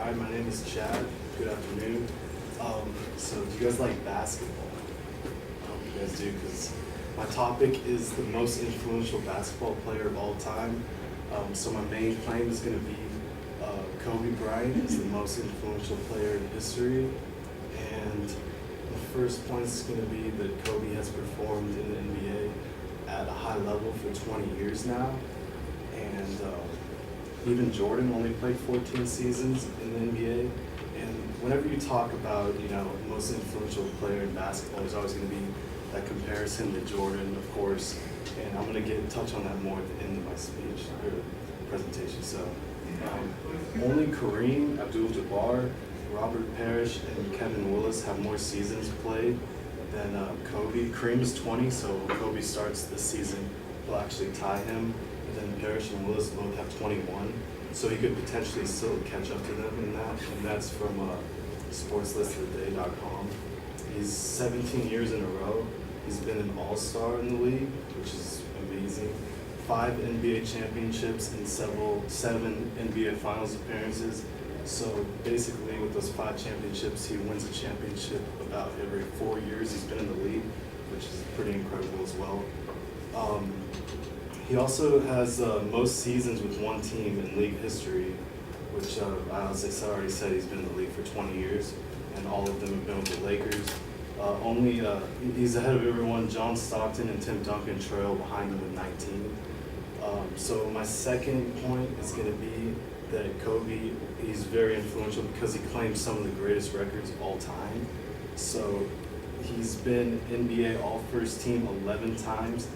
Hi, my name is Chad. Good afternoon. So do you guys like basketball? I hope you guys do, because my topic is the most influential basketball player of all time. So my main claim is going to be Kobe Bryant is the most influential player in history. And the first point is going to be that Kobe has performed in the NBA at a high level for 20 years now. And even Jordan only played 14 seasons in the NBA. And whenever you talk about, most influential player in basketball, there's always going to be that comparison to Jordan, of course. And I'm going to touch on that more at the end of my speech or presentation. So only Kareem Abdul-Jabbar, Robert Parrish, and Kevin Willis have more seasons played than Kobe. Kareem is 20, so Kobe starts this season. He'll actually tie him. And then Parrish and Willis both have 21. So he could potentially still catch up to them in that. And that's from sportslistoftheday.com. He's 17 years in a row. He's been an all-star in the league, which is amazing. 5 NBA championships and 7 NBA Finals appearances. So basically, with those 5 championships, he wins a championship about every 4 years he's been in the league, which is pretty incredible as well. He also has most seasons with one team in league history, which I already said he's been in the league for 20 years, and all of them have been with the Lakers. He's ahead of everyone. John Stockton and Tim Duncan trail behind him with 19. So my second point is going to be that Kobe, he's very influential because he claims some of the greatest records of all time. So he's been NBA All-First Team 11 times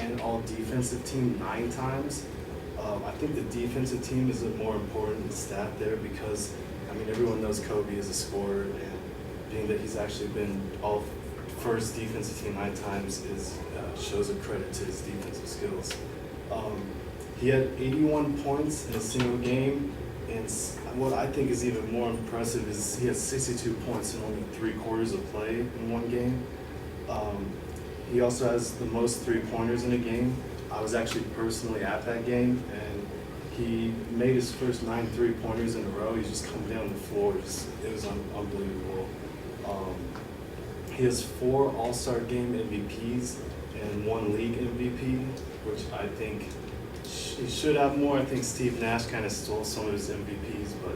and All-Defensive Team 9 times. I think the defensive team is a more important stat there because, everyone knows Kobe is a scorer, and being that he's actually been All-First Defensive Team 9 times shows a credit to his defensive skills. He had 81 points in a single game, and what I think is even more impressive is he had 62 points in only 3 quarters of play in one game. He also has the most 3-pointers in a game. I was actually personally at that game, and he made his first 9 3-pointers in a row. He's just coming down the floor. It was unbelievable. He has 4 All-Star Game MVPs and 1 league MVP, which I think he should have more. I think Steve Nash kind of stole some of his MVPs, but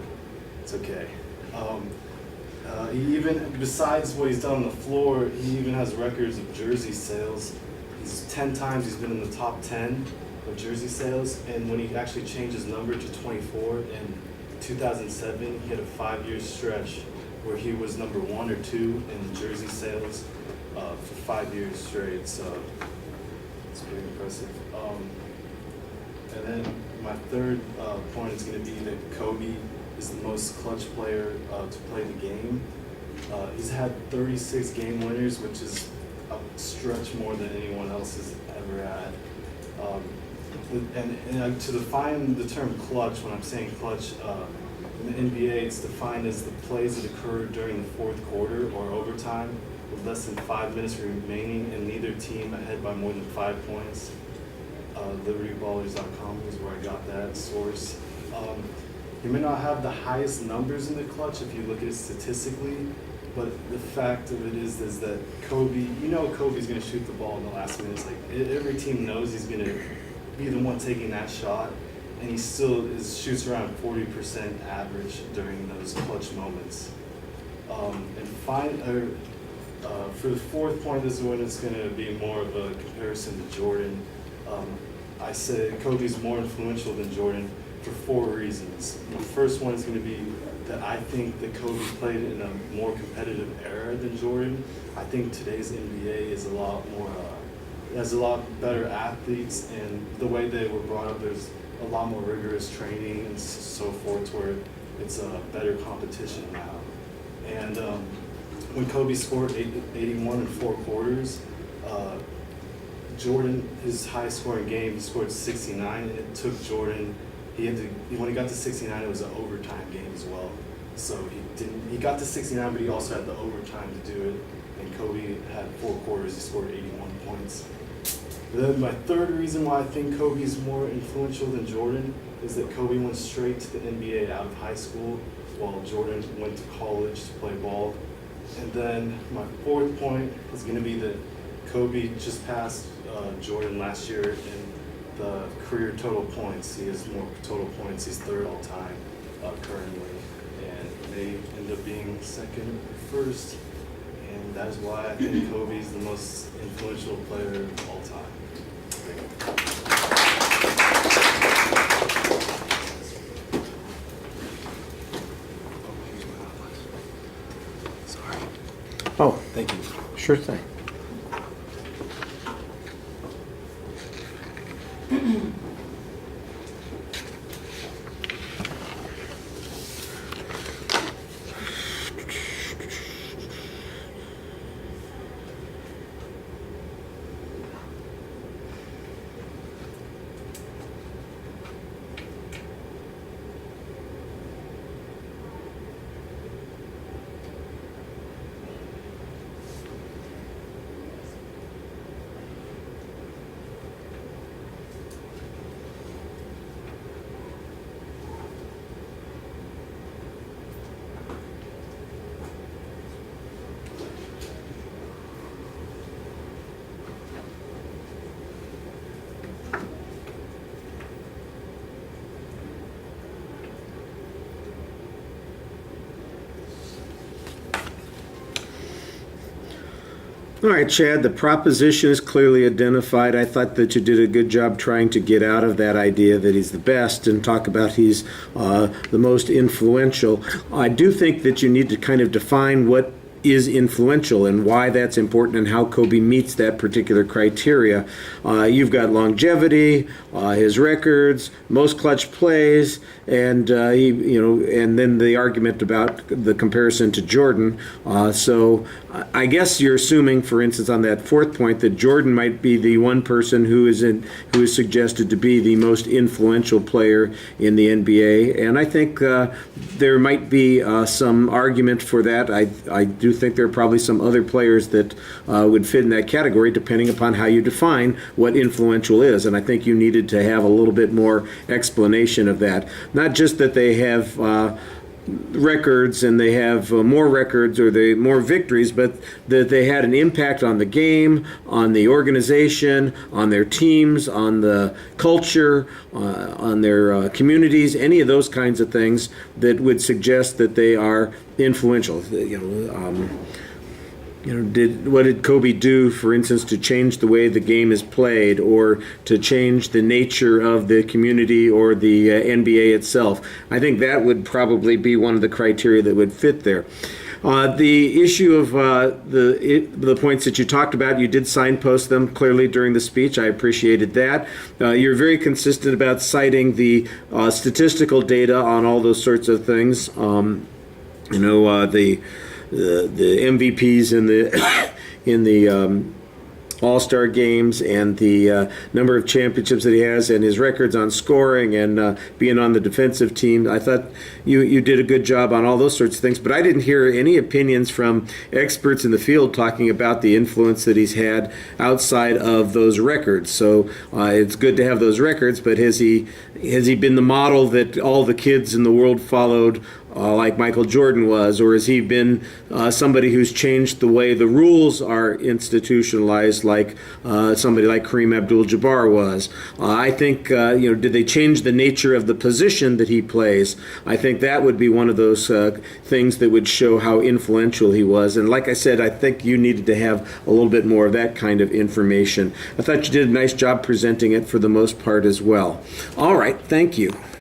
it's okay. He even, besides what he's done on the floor, he even has records of jersey sales. 10 times he's been in the top 10 of jersey sales, and when he actually changed his number to 24 in 2007, he had a 5-year stretch where he was number 1 or 2 in jersey sales for 5 years straight. So it's pretty impressive. And then my third point is going to be that Kobe is the most clutch player to play the game. He's had 36 game winners, which is a stretch more than anyone else has ever had. And to define the term clutch, when I'm saying clutch, in the NBA, it's defined as the plays that occur during the 4th quarter or overtime with less than 5 minutes remaining and neither team ahead by more than 5 points. LibertyBallers.com is where I got that source. He may not have the highest numbers in the clutch if you look at it statistically, but the fact of it is that Kobe, Kobe's going to shoot the ball in the last minutes. Every team knows he's going to be the one taking that shot, and he still shoots around 40% average during those clutch moments. For the 4th point, this is when it's going to be more of a comparison to Jordan. I said Kobe's more influential than Jordan for 4 reasons. The first one is going to be that I think that Kobe played in a more competitive era than Jordan. I think today's NBA is has a lot better athletes, and the way they were brought up, there's a lot more rigorous training and so forth, where it's a better competition now. And when Kobe scored 81 in 4 quarters, Jordan, his highest scoring game, he scored 69, and it took Jordan, when he got to 69, it was an overtime game as well. So he got to 69, but he also had the overtime to do it. And Kobe had 4 quarters, he scored 81 points. Then my third reason why I think Kobe's more influential than Jordan is that Kobe went straight to the NBA out of high school, while Jordan went to college to play ball. And then my fourth point is going to be that Kobe just passed Jordan last year in the career total points. He has more total points. He's third all time currently, and may end up being second or first. And that is why I think Kobe is the most influential player of all time. Sorry. Oh, Thank you. sure thing. All right, Chad, the proposition is clearly identified. I thought that you did a good job trying to get out of that idea that he's the best and talk about he's the most influential. I do think that you need to kind of define what is influential and why that's important and how Kobe meets that particular criteria. You've got longevity, his records, most clutch plays, and and then the argument about the comparison to Jordan. So I guess you're assuming, for instance, on that fourth point, that Jordan might be the one person who is suggested to be the most influential player in the NBA, and I think there might be some argument for that. I do think there are probably some other players that would fit in that category, depending upon how you define what influential is. And I think you needed to have a little bit more explanation of that. Not just that they have records and they have more records or they more victories, but that they had an impact on the game, on the organization, on their teams, on the culture, on their communities, any of those kinds of things that would suggest that they are influential. What did Kobe do, for instance, to change the way the game is played, or to change the nature of the community or the NBA itself? I think that would probably be one of the criteria that would fit there. The issue of the points that you talked about, you did signpost them clearly during the speech. I appreciated that. You're very consistent about citing the statistical data on all those sorts of things. The MVPs in the All-Star games and the number of championships that he has and his records on scoring and being on the defensive team. I thought you did a good job on all those sorts of things, but I didn't hear any opinions from experts in the field talking about the influence that he's had outside of those records. So it's good to have those records, but has he been the model that all the kids in the world followed, like Michael Jordan was, or has he been somebody who's changed the way the rules are institutionalized, like somebody like Kareem Abdul-Jabbar was? I think, did they change the nature of the position that he plays? I think that would be one of those things that would show how influential he was. And like I said, I think you needed to have a little bit more of that kind of information. I thought you did a nice job presenting it for the most part as well. All right, thank you.